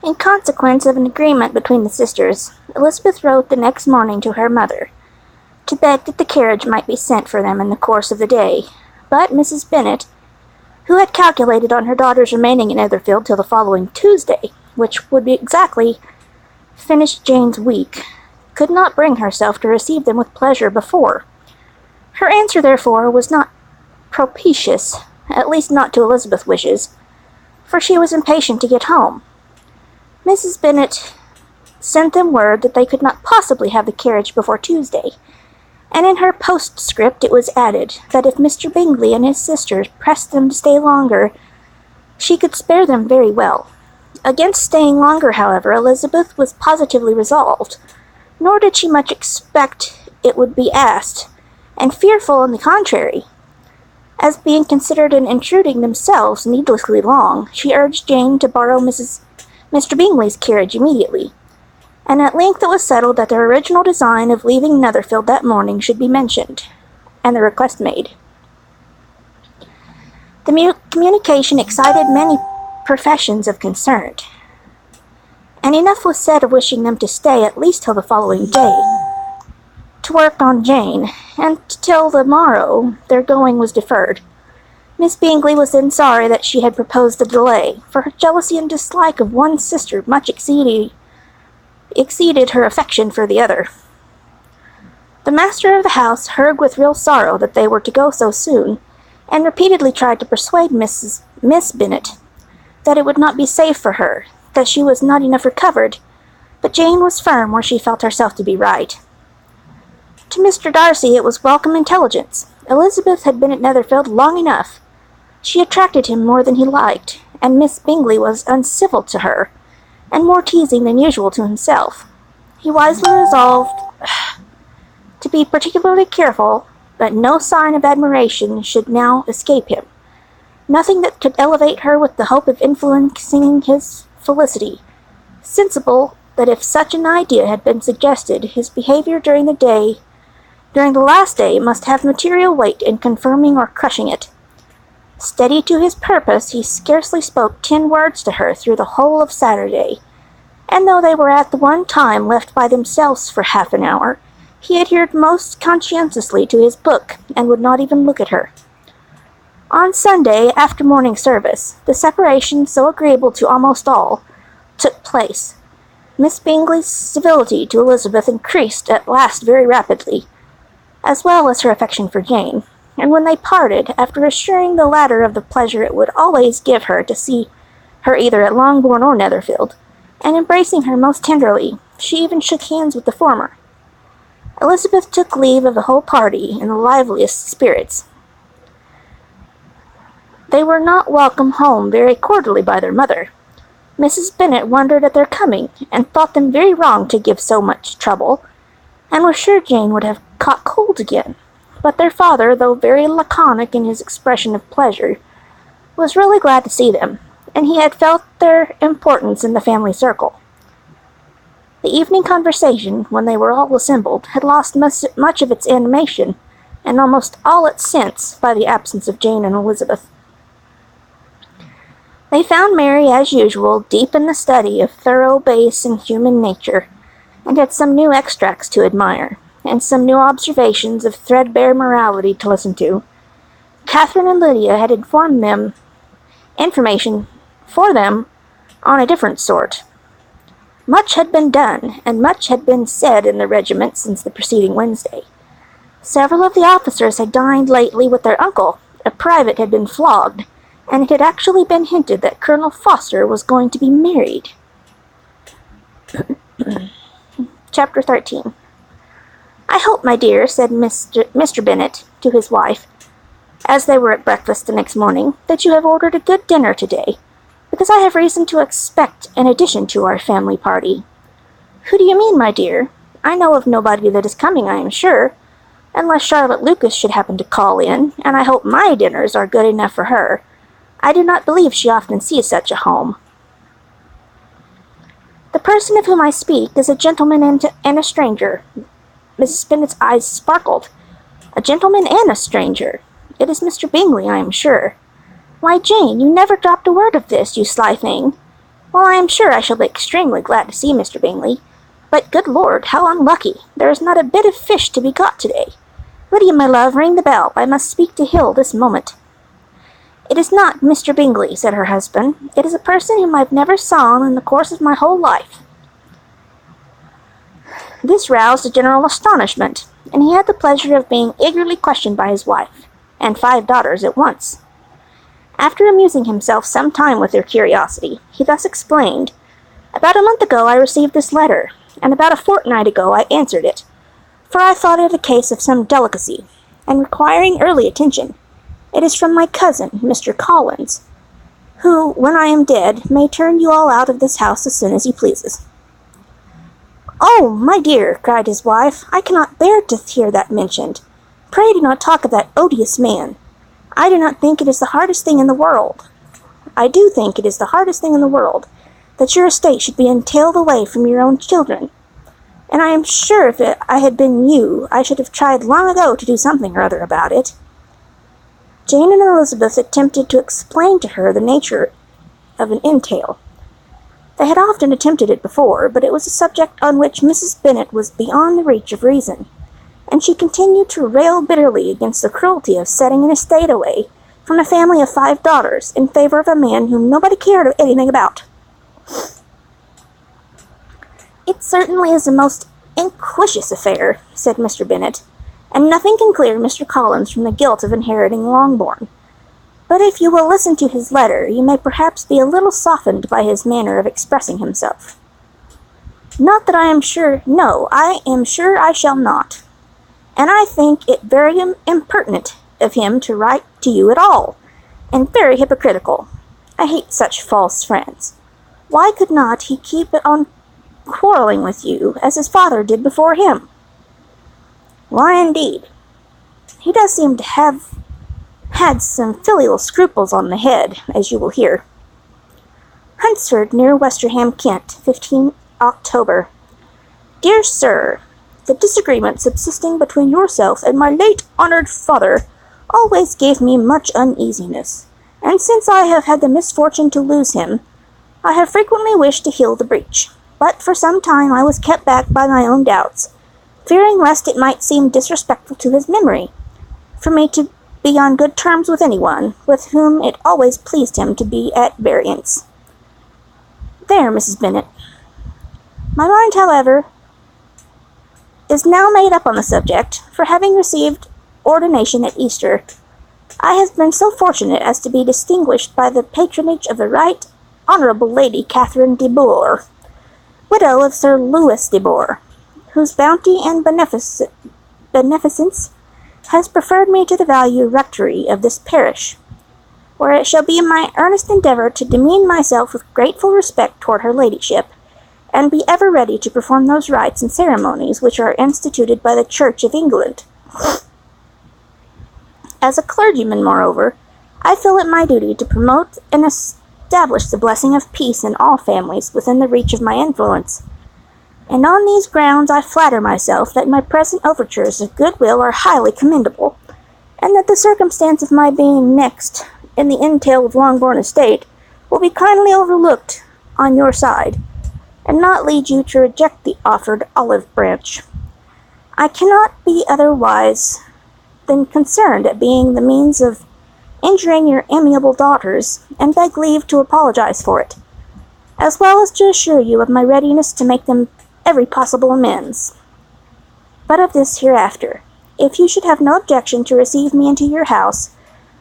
In consequence of an agreement between the sisters, Elizabeth wrote the next morning to her mother, to beg that the carriage might be sent for them in the course of the day, but Mrs. Bennet, who had calculated on her daughters remaining in Netherfield till the following Tuesday, which would be exactly finish Jane's week, could not bring herself to receive them with pleasure before. Her answer, therefore, was not propitious, at least not to Elizabeth's wishes, for she was impatient to get home. Mrs. Bennet sent them word that they could not possibly have the carriage before Tuesday, and in her postscript it was added that if Mr. Bingley and his sisters pressed them to stay longer, she could spare them very well. Against staying longer, however, Elizabeth was positively resolved, nor did she much expect it would be asked, and fearful, on the contrary, as being considered an intruding themselves needlessly long, she urged Jane to borrow Mr. Bingley's carriage immediately, and at length it was settled that their original design of leaving Netherfield that morning should be mentioned, and the request made. The communication excited many professions of concern, and enough was said of wishing them to stay at least till the following day, to work on Jane, and till the morrow their going was deferred. Miss Bingley was then sorry that she had proposed the delay, for her jealousy and dislike of one sister much exceeded her affection for the other. The master of the house heard with real sorrow that they were to go so soon, and repeatedly tried to persuade Miss Bennet that it would not be safe for her, that she was not enough recovered, but Jane was firm where she felt herself to be right. To Mr. Darcy it was welcome intelligence. Elizabeth had been at Netherfield long enough. She attracted him more than he liked, and Miss Bingley was uncivil to her, and more teasing than usual to himself. He wisely resolved to be particularly careful that no sign of admiration should now escape him, nothing that could elevate her with the hope of influencing his felicity, sensible that if such an idea had been suggested, his behaviour during the last day must have material weight in confirming or crushing it. Steady to his purpose, he scarcely spoke 10 words to her through the whole of Saturday, and though they were at the one time left by themselves for half an hour, he adhered most conscientiously to his book, and would not even look at her. On Sunday, after morning service, the separation, so agreeable to almost all, took place. Miss Bingley's civility to Elizabeth increased at last very rapidly, as well as her affection for Jane, and when they parted, after assuring the latter of the pleasure it would always give her to see her either at Longbourn or Netherfield, and embracing her most tenderly, she even shook hands with the former, Elizabeth took leave of the whole party in the liveliest spirits. They were not welcomed home very cordially by their mother. Mrs. Bennet wondered at their coming, and thought them very wrong to give so much trouble, and was sure Jane would have caught cold again. But their father, though very laconic in his expression of pleasure, was really glad to see them, and he had felt their importance in the family circle. The evening conversation, when they were all assembled, had lost much of its animation, and almost all its sense, by the absence of Jane and Elizabeth. They found Mary, as usual, deep in the study of thorough base and human nature, and had some new extracts to admire, and some new observations of threadbare morality to listen to. Catherine and Lydia had information for them on a different sort. Much had been done, and much had been said in the regiment since the preceding Wednesday. Several of the officers had dined lately with their uncle, a private had been flogged, and it had actually been hinted that Colonel Foster was going to be married. Chapter 13. "I hope, my dear," said Mr. Bennet to his wife, as they were at breakfast the next morning, "that you have ordered a good dinner today, because I have reason to expect an addition to our family party." "Who do you mean, my dear? I know of nobody that is coming, I am sure, unless Charlotte Lucas should happen to call in, and I hope my dinners are good enough for her. I do not believe she often sees such a home." "The person of whom I speak is a gentleman and a stranger." Mrs. Bennet's eyes sparkled. "A gentleman and a stranger. It is Mr. Bingley, I am sure. Why, Jane, you never dropped a word of this, you sly thing. Well, I am sure I shall be extremely glad to see Mr. Bingley. But, good Lord, how unlucky! There is not a bit of fish to be got today. Lydia, my love, ring the bell. I must speak to Hill this moment. It is not Mr. Bingley, said her husband. It is a person whom I've never saw in the course of my whole life. This roused a general astonishment, and he had the pleasure of being eagerly questioned by his wife, and 5 daughters at once. After amusing himself some time with their curiosity, he thus explained, About a month ago I received this letter, and about a fortnight ago I answered it, for I thought it a case of some delicacy, and requiring early attention. It is from my cousin, Mr. Collins, who, when I am dead, may turn you all out of this house as soon as he pleases. Oh, my dear, cried his wife, I cannot bear to hear that mentioned. Pray do not talk of that odious man. I do not think it is the hardest thing in the world. I do think it is the hardest thing in the world, that your estate should be entailed away from your own children. And I am sure if I had been you, I should have tried long ago to do something or other about it. Jane and Elizabeth attempted to explain to her the nature of an entail. They had often attempted it before, but it was a subject on which Mrs. Bennet was beyond the reach of reason, and she continued to rail bitterly against the cruelty of setting an estate away from a family of 5 daughters in favor of a man whom nobody cared anything about. It certainly is a most inquisitive affair, said Mr. Bennet, and nothing can clear Mr. Collins from the guilt of inheriting Longbourn. But if you will listen to his letter, you may perhaps be a little softened by his manner of expressing himself. Not that I am sure, no, I am sure I shall not. And I think it very impertinent of him to write to you at all, and very hypocritical. I hate such false friends. Why could not he keep it on quarrelling with you, as his father did before him? Why, indeed. He does seem to have had some filial scruples on the head, as you will hear. Hunsford, near Westerham, Kent, 15 October. Dear Sir, the disagreement subsisting between yourself and my late honoured father always gave me much uneasiness, and since I have had the misfortune to lose him, I have frequently wished to heal the breach, but for some time I was kept back by my own doubts, fearing lest it might seem disrespectful to his memory for me to be on good terms with anyone with whom it always pleased him to be at variance. There, Mrs. Bennet. My mind, however, is now made up on the subject, for having received ordination at Easter, I have been so fortunate as to be distinguished by the patronage of the Right Honourable Lady Catherine de Bourgh, widow of Sir Louis de Bourgh, whose bounty and beneficence has preferred me to the value rectory of this parish, where it shall be my earnest endeavour to demean myself with grateful respect toward her ladyship, and be ever ready to perform those rites and ceremonies which are instituted by the Church of England. As a clergyman, moreover, I feel it my duty to promote and establish the blessing of peace in all families within the reach of my influence, and on these grounds I flatter myself that my present overtures of goodwill are highly commendable, and that the circumstance of my being next in the entail of Longbourn estate will be kindly overlooked on your side, and not lead you to reject the offered olive branch. I cannot be otherwise than concerned at being the means of injuring your amiable daughters, and beg leave to apologize for it, as well as to assure you of my readiness to make them every possible amends. But of this hereafter. If you should have no objection to receive me into your house,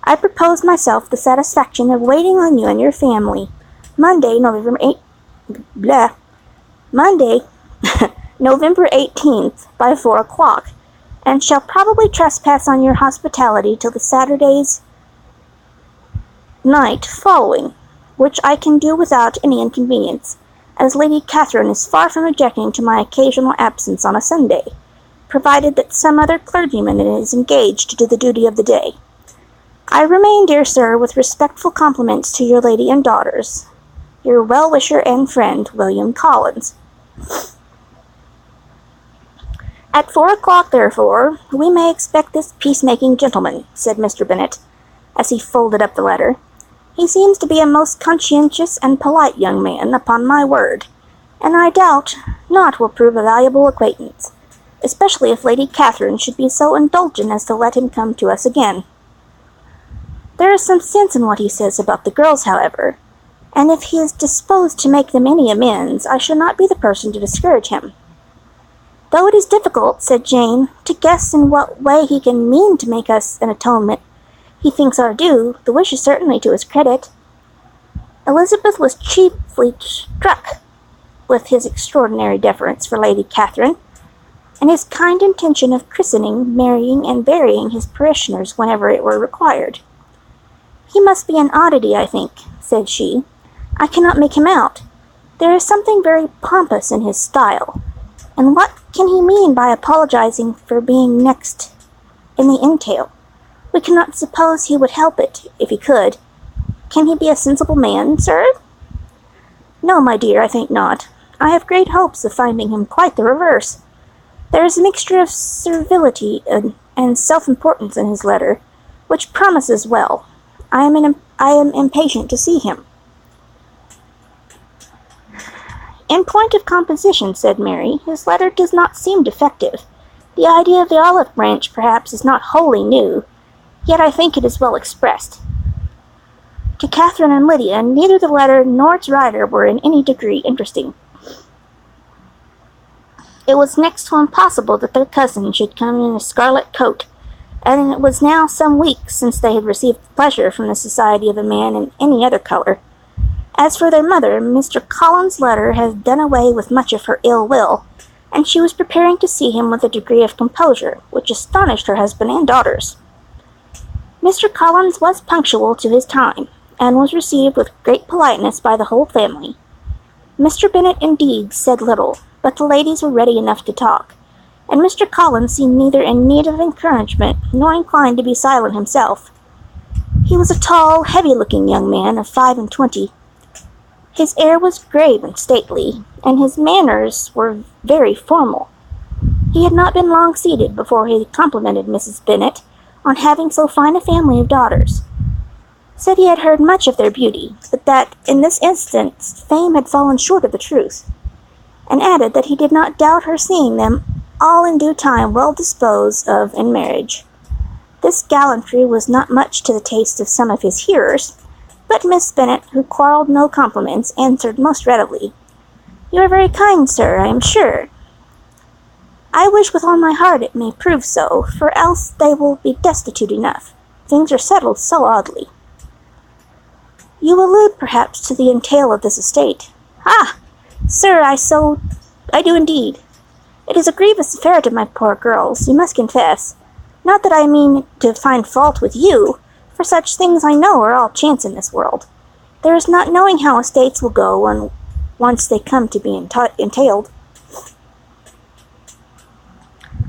I propose myself the satisfaction of waiting on you and your family, Monday, November 18th, by 4 o'clock, and shall probably trespass on your hospitality till the Saturday's night following, which I can do without any inconvenience, as Lady Catherine is far from objecting to my occasional absence on a Sunday, provided that some other clergyman is engaged to do the duty of the day. I remain, dear sir, with respectful compliments to your lady and daughters, your well-wisher and friend, William Collins. At 4 o'clock, therefore, we may expect this peacemaking gentleman, said Mr. Bennet, as he folded up the letter, He seems to be a most conscientious and polite young man, upon my word, and I doubt not will prove a valuable acquaintance, especially if Lady Catherine should be so indulgent as to let him come to us again. There is some sense in what he says about the girls, however, and if he is disposed to make them any amends, I shall not be the person to discourage him. Though it is difficult, said Jane, to guess in what way he can mean to make us an atonement he thinks our due, the wish is certainly to his credit. Elizabeth was chiefly struck with his extraordinary deference for Lady Catherine, and his kind intention of christening, marrying, and burying his parishioners whenever it were required. He must be an oddity, I think, said she. I cannot make him out. There is something very pompous in his style, and what can he mean by apologizing for being next in the entail? We cannot suppose he would help it, if he could. Can he be a sensible man, sir? No, my dear, I think not. I have great hopes of finding him quite the reverse. There is a mixture of servility and self-importance in his letter, which promises well. I am impatient to see him. In point of composition, said Mary, his letter does not seem defective. The idea of the olive branch, perhaps, is not wholly new, yet I think it is well expressed. To Catherine and Lydia, neither the letter nor its writer were in any degree interesting. It was next to impossible that their cousin should come in a scarlet coat, and it was now some weeks since they had received pleasure from the society of a man in any other color. As for their mother, Mr. Collins' letter had done away with much of her ill will, and she was preparing to see him with a degree of composure which astonished her husband and daughters. Mr. Collins was punctual to his time, and was received with great politeness by the whole family. Mr. Bennet, indeed, said little, but the ladies were ready enough to talk, and Mr. Collins seemed neither in need of encouragement nor inclined to be silent himself. He was a tall, heavy-looking young man of 25. His air was grave and stately, and his manners were very formal. He had not been long seated before he complimented Mrs. Bennet on having so fine a family of daughters, said he had heard much of their beauty, but that in this instance fame had fallen short of the truth, and added that he did not doubt her seeing them all in due time well disposed of in marriage. This gallantry was not much to the taste of some of his hearers, but Miss Bennet, who quarrelled no compliments, answered most readily, "You are very kind, sir, I am sure. I wish with all my heart it may prove so, for else they will be destitute enough. Things are settled so oddly." "You allude, perhaps, to the entail of this estate." "Ah, sir, I do indeed. It is a grievous affair to my poor girls, you must confess. Not that I mean to find fault with you, for such things I know are all chance in this world. There is not knowing how estates will go when once they come to be entailed.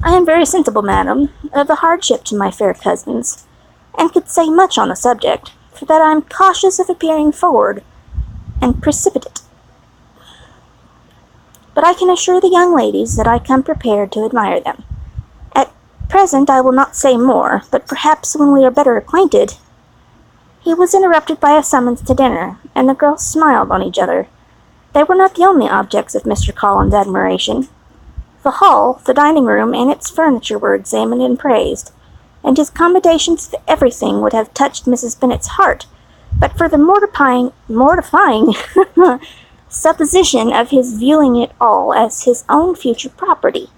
I am very sensible, madam, of the hardship to my fair cousins, and could say much on the subject, for that I am cautious of appearing forward and precipitate. But I can assure the young ladies that I come prepared to admire them. At present I will not say more, but perhaps when we are better acquainted—" He was interrupted by a summons to dinner, and the girls smiled on each other. They were not the only objects of Mr. Collins' admiration. The hall, the dining-room, and its furniture were examined and praised, and his commendations of everything would have touched Mrs. Bennet's heart, but for the mortifying supposition of his viewing it all as his own future property.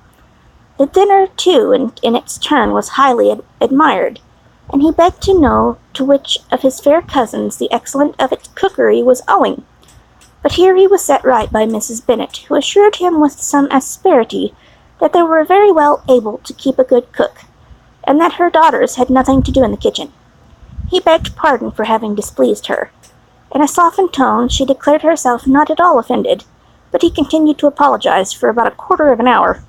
The dinner, too, in its turn, was highly admired, and he begged to know to which of his fair cousins the excellence of its cookery was owing. But here he was set right by Mrs. Bennet, who assured him with some asperity that they were very well able to keep a good cook, and that her daughters had nothing to do in the kitchen. He begged pardon for having displeased her. In a softened tone she declared herself not at all offended, but he continued to apologize for about a quarter of an hour.